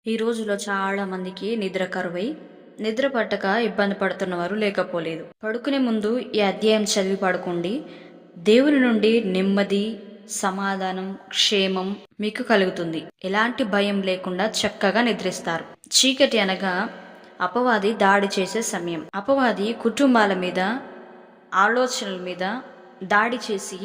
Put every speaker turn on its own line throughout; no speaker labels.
ఈ రోజుల్లో చాలా మందికి నిద్ర కరువై నిద్ర పట్టక ఇబ్బంది పడుతున్నవారు లేకపోలేదు. పడుకునే ముందు ఈ అధ్యాయం చదివి పడుకోండి. దేవుని నుండి నెమ్మది, సమాధానం, క్షేమం మీకు కలుగుతుంది. ఎలాంటి భయం లేకుండా చక్కగా నిద్రిస్తారు. చీకటి అనగా అపవాది దాడి చేసే సమయం. అపవాది కుటుంబాల మీద, ఆలోచనల మీద దాడి చేసి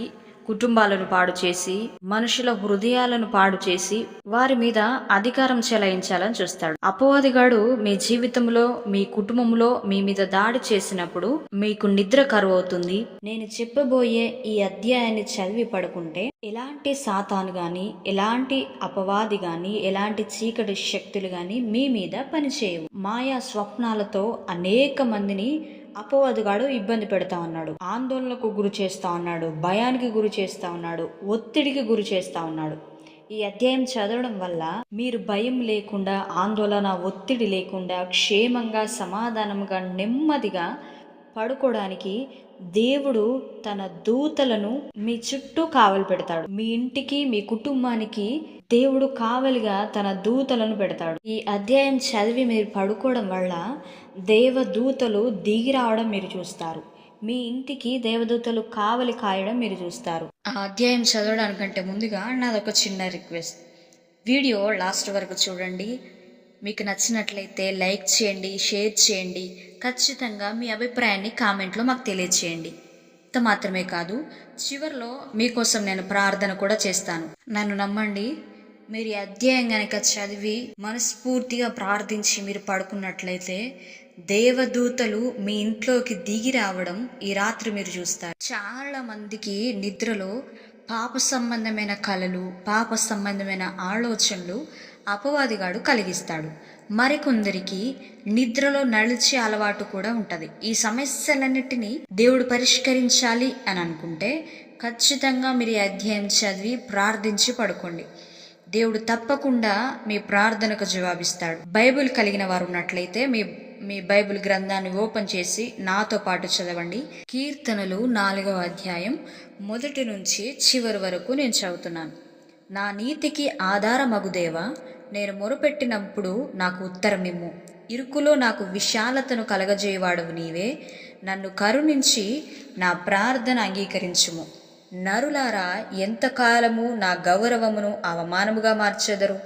కుటుంబాలను పాడు చేసి మనుషుల హృదయాలను పాడు చేసి వారి మీద అధికారం చెలాయించాలని చూస్తాడు. అపవాదిగాడు మీ జీవితంలో, మీ కుటుంబంలో మీ మీద దాడి చేసినప్పుడు మీకు నిద్ర కరువు అవుతుంది. నేను చెప్పబోయే ఈ అధ్యాయాన్ని చదివి పడుకుంటే ఎలాంటి సాతాను గాని, ఎలాంటి అపవాది గాని, ఎలాంటి చీకటి శక్తులు గాని మీ మీద పనిచేయవు. మాయా స్వప్నాలతో అనేక మందిని అపవాదిగాడు ఇబ్బంది పెడతా ఉన్నాడు, ఆందోళనకు గురి చేస్తా ఉన్నాడు, భయానికి గురి చేస్తా ఉన్నాడు, ఒత్తిడికి గురి చేస్తా ఉన్నాడు. ఈ అధ్యాయం చదవడం వల్ల మీరు భయం లేకుండా, ఆందోళన, ఒత్తిడి లేకుండా క్షేమంగా, సమాధానంగా, నెమ్మదిగా పడుకోవడానికి దేవుడు తన దూతలను మీ చుట్టూ కావలి పెడతాడు. మీ ఇంటికి, మీ కుటుంబానికి దేవుడు కావలిగా తన దూతలను పెడతాడు. ఈ అధ్యాయం చదివి మీరు పడుకోవడం వల్ల దేవదూతలు దిగి రావడం మీరు చూస్తారు. మీ ఇంటికి దేవదూతలు కావలి కాయడం మీరు చూస్తారు. ఆ అధ్యాయం చదవడానికంటే ముందుగా నాదొక చిన్న రిక్వెస్ట్. వీడియో లాస్ట్ వరకు చూడండి. మీకు నచ్చినట్లయితే లైక్ చేయండి, షేర్ చేయండి. ఖచ్చితంగా మీ అభిప్రాయాన్ని కామెంట్లో మాకు తెలియచేయండి. ఇంత మాత్రమే కాదు, చివరిలో మీకోసం నేను ప్రార్థన కూడా చేస్తాను. నన్ను నమ్మండి, మీరు ఈ అధ్యాయం గనక చదివి మనస్ఫూర్తిగా ప్రార్థించి మీరు పడుకున్నట్లయితే దేవదూతలు మీ ఇంట్లోకి దిగి రావడం ఈ రాత్రి మీరు చూస్తారు. చాలా మందికి నిద్రలో పాప సంబంధమైన కలలు, పాప సంబంధమైన ఆలోచనలు అపవాదిగాడు కలిగిస్తాడు. మరికొందరికి నిద్రలో నడిచే అలవాటు కూడా ఉంటుంది. ఈ సమస్యలన్నిటినీ దేవుడు పరిష్కరించాలి అని అనుకుంటే ఖచ్చితంగా మీరు ఈ అధ్యాయం చదివి ప్రార్థించి పడుకోండి. దేవుడు తప్పకుండా మీ ప్రార్థనకు జవాబిస్తాడు. బైబిల్ కలిగిన వారు ఉన్నట్లయితే మీ బైబిల్ గ్రంథాన్ని ఓపెన్ చేసి నాతో పాటు చదవండి. కీర్తనలు 4వ అధ్యాయం 1 నుంచి చివరి వరకు నేను చదువుతున్నాను. నా నీతికి ఆధారమగుదేవా, నేను మొరపెట్టినప్పుడు నాకు ఉత్తరమిమ్ము. ఇరుకులో నాకు విశాలతను కలగజేయవాడవు నీవే. నన్ను కరుణించి నా ప్రార్థన అంగీకరించుము. నరులారా, ఎంతకాలము నా గౌరవమును అవమానముగా మార్చెదరు?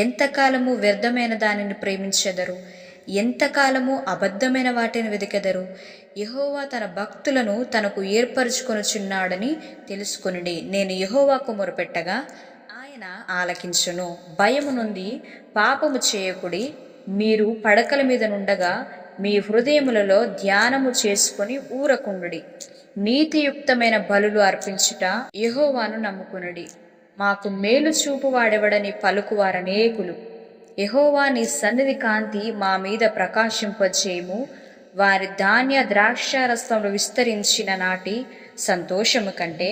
ఎంతకాలము వ్యర్థమైన దానిని ప్రేమించెదరు? ఎంతకాలము అబద్ధమైన వాటిని వెతికెదరు? యెహోవా తన భక్తులను తనకు ఏర్పరచుకొనుచున్నాడని తెలుసుకొనుడి. నేను యెహోవాకు మొరపెట్టగా ఆయన ఆలకించును. భయము నుండి పాపము చేయకుడి. మీరు పడకల మీద నుండగా మీ హృదయములలో ధ్యానము చేసుకొని ఊరకుండుడి. నీతియుక్తమైన బలులు అర్పించుట యెహోవాను నమ్ముకునుడి. మాకు మేలు చూపు వాడెవడని పలుకువారనేకులు. యెహోవా, నీ సన్నిధి కాంతి మా మీద ప్రకాశింపజేయము. వారి ధాన్య ద్రాక్షారసములు విస్తరించిన నాటి సంతోషము కంటే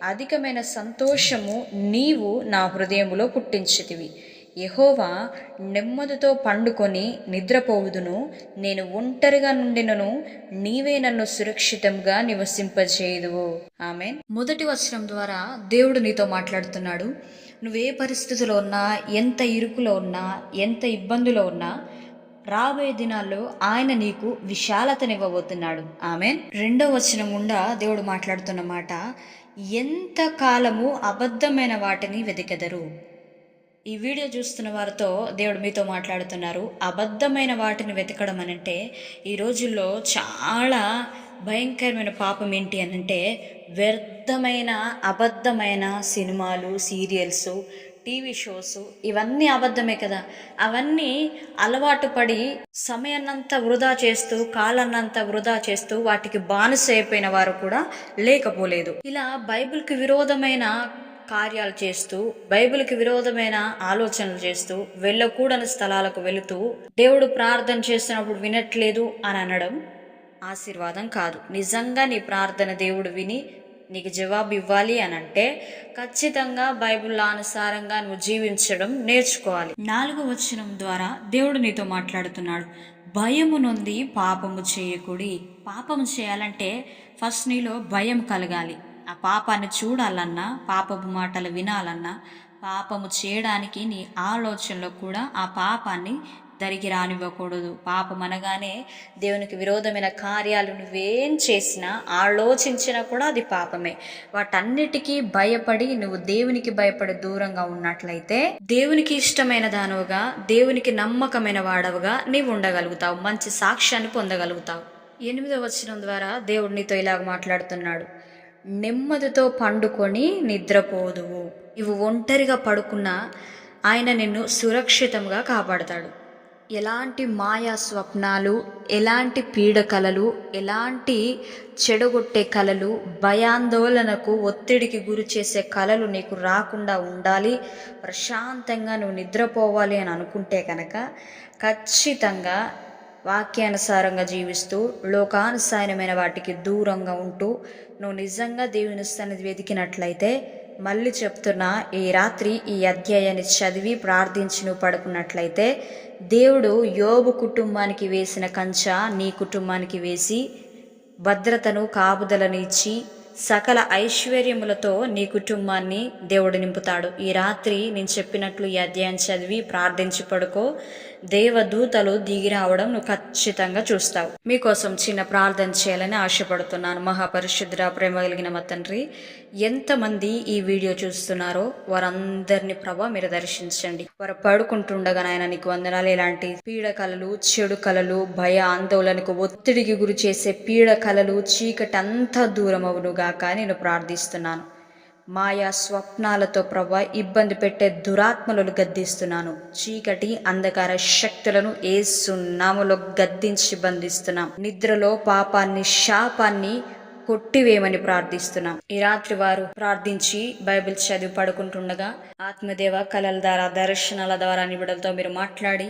అధికమైన సంతోషము నీవు నా హృదయములో పుట్టించితివి. యెహోవా, నెమ్మదితో పండుకొని నిద్రపోవుదును. నేను ఒంటరిగా నుండినను నీవే నన్ను సురక్షితంగా నివసింపజేయుదువు. ఆమేన్. మొదటి వచనం ద్వారా దేవుడు నీతో మాట్లాడుతున్నాడు. నువ్వే పరిస్థితిలో ఉన్నా, ఎంత ఇరుకులో ఉన్నా, ఎంత ఇబ్బందులో ఉన్నా, రాబోయే దినాల్లో ఆయన నీకు విశాలతనివ్వబోతున్నాడు. ఆమేన్. 2వ వచనం గుండా దేవుడు మాట్లాడుతున్న మాట, ఎంత కాలము అబద్ధమైన వాటిని వెతికెదరు. ఈ వీడియో చూస్తున్న వారితో దేవుడు మీతో మాట్లాడుతున్నారు. అబద్ధమైన వాటిని వెతకడం అనంటే ఈ రోజుల్లో చాలా భయంకరమైన పాపం ఏంటి అనంటే వ్యర్థమైన, అబద్ధమైన సినిమాలు, సీరియల్స్, టీవీ షోస్, ఇవన్నీ అబద్ధమే కదా. అవన్నీ అలవాటు పడి సమయాన్నంతా వృధా చేస్తూ, కాలాన్నంతా వృధా చేస్తూ వాటికి బానిస అయిపోయిన వారు కూడా లేకపోలేదు. ఇలా బైబిల్కి విరోధమైన కార్యాలు చేస్తూ, బైబిల్కి విరోధమైన ఆలోచనలు చేస్తూ, వెళ్ళకూడని స్థలాలకు వెళుతూ దేవుడు ప్రార్థన చేస్తున్నప్పుడు వినట్లేదు అని అనడం ఆశీర్వాదం కాదు. నిజంగా నీ ప్రార్థన దేవుడు విని నీకు జవాబు ఇవ్వాలి అని అంటే ఖచ్చితంగా బైబిల్ అనుసారంగా నువ్వు జీవించడం నేర్చుకోవాలి. 4వ వచనం ద్వారా దేవుడు నీతో మాట్లాడుతున్నాడు. భయము నొంది పాపము చేయకుడి. పాపము చేయాలంటే ఫస్ట్ నీలో భయం కలగాలి. ఆ పాపాన్ని చూడాలన్నా, పాపపు మాటలు వినాలన్నా, పాపము చేయడానికి నీ ఆలోచనలో కూడా ఆ పాపాన్ని దరికి రానివ్వకూడదు. పాపం అనగానే దేవునికి విరోధమైన కార్యాలు నువ్వేం చేసినా ఆలోచించినా కూడా అది పాపమే. వాటన్నిటికీ భయపడి నువ్వు దేవునికి భయపడి దూరంగా ఉన్నట్లయితే దేవునికి ఇష్టమైన దానవుగా, దేవునికి నమ్మకమైన వాడవుగా నీవు ఉండగలుగుతావు, మంచి సాక్ష్యాన్ని పొందగలుగుతావు. 8వ వచనం ద్వారా దేవుడు నీతో ఇలాగ మాట్లాడుతున్నాడు. నెమ్మదితో పండుకొని నిద్రపోదువు. ఇవి ఒంటరిగా పడుకున్నా ఆయన నిన్ను సురక్షితంగా కాపాడతాడు. ఎలాంటి మాయా స్వప్నాలు, ఎలాంటి పీడకలలు, ఎలాంటి చెడగొట్టే కలలు, భయాందోళనకు ఒత్తిడికి గురి చేసే కలలు నీకు రాకుండా ఉండాలి, ప్రశాంతంగా నువ్వు నిద్రపోవాలి అని అనుకుంటే కనుక ఖచ్చితంగా వాక్యానుసారంగా జీవిస్తూ లోకానుసారమైన వాటికి దూరంగా ఉంటూ నువ్వు నిజంగా దేవుని సన్నిధి వెతికినట్లయితే, మళ్ళీ చెప్తున్నా, ఈ రాత్రి ఈ అధ్యాయాన్ని చదివి ప్రార్థించి నువ్వు పడుకున్నట్లయితే దేవుడు యోబు కుటుంబానికి వేసిన కంచె నీ కుటుంబానికి వేసి భద్రతను, కాపుదలను ఇచ్చి సకల ఐశ్వర్యములతో నీ కుటుంబాన్ని దేవుడు నింపుతాడు. ఈ రాత్రి నేను చెప్పినట్లు ఈ అధ్యాయం చదివి ప్రార్థించి పడుకో. దేవదూతలు దిగి రావడం నువ్వు ఖచ్చితంగా చూస్తావు. మీకోసం చిన్న ప్రార్థన చేయాలని ఆశపడుతున్నాను. మహాపరిశుద్ధ ప్రేమ కలిగిన మా తండ్రి, ఎంతమంది ఈ వీడియో చూస్తున్నారో వారందరినీ ప్రభా మీరు దర్శించండి. వారు పడుకుంటుండగా నాయన నీకు వందనాలు. ఇలాంటి పీడ కలలు, చెడు కలలు, భయ ఆందోళనకు ఒత్తిడికి గురి చేసే పీడ కలలు, చీకటి అంతా దూరం అవునుగాక నేను ప్రార్థిస్తున్నాను. మాయా స్వప్నాలతో ప్రభా ఇబ్బంది పెట్టే దురాత్మలను గద్దిస్తున్నాను. చీకటి అంధకార శక్తులను యేసు నామములో గద్దించి బంధిస్తున్నాం. నిద్రలో పాపాన్ని, శాపాన్ని కొట్టివేయమని ప్రార్థిస్తున్నాం. ఈ రాత్రి వారు ప్రార్థించి బైబిల్ చదివి పడుకుంటుండగా ఆత్మదేవ కలల ద్వారా, దర్శనాల ద్వారా నిబిడలతో మీరు మాట్లాడి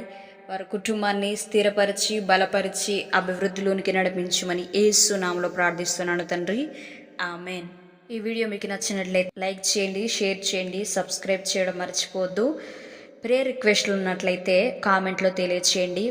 వారి కుటుంబాన్ని స్థిరపరిచి, బలపరిచి, అభివృద్ధిలోనికి నడిపించమని యేసు నామములో ప్రార్థిస్తున్నాను తండ్రి. ఆమెన్. ఈ వీడియో మీకు నచ్చినట్లయితే లైక్ చేయండి, షేర్ చేయండి, సబ్స్క్రైబ్ చేయడం మర్చిపోవద్దు. ప్రేయర్ రిక్వెస్ట్లు ఉన్నట్లయితే కామెంట్లో తెలియచేయండి.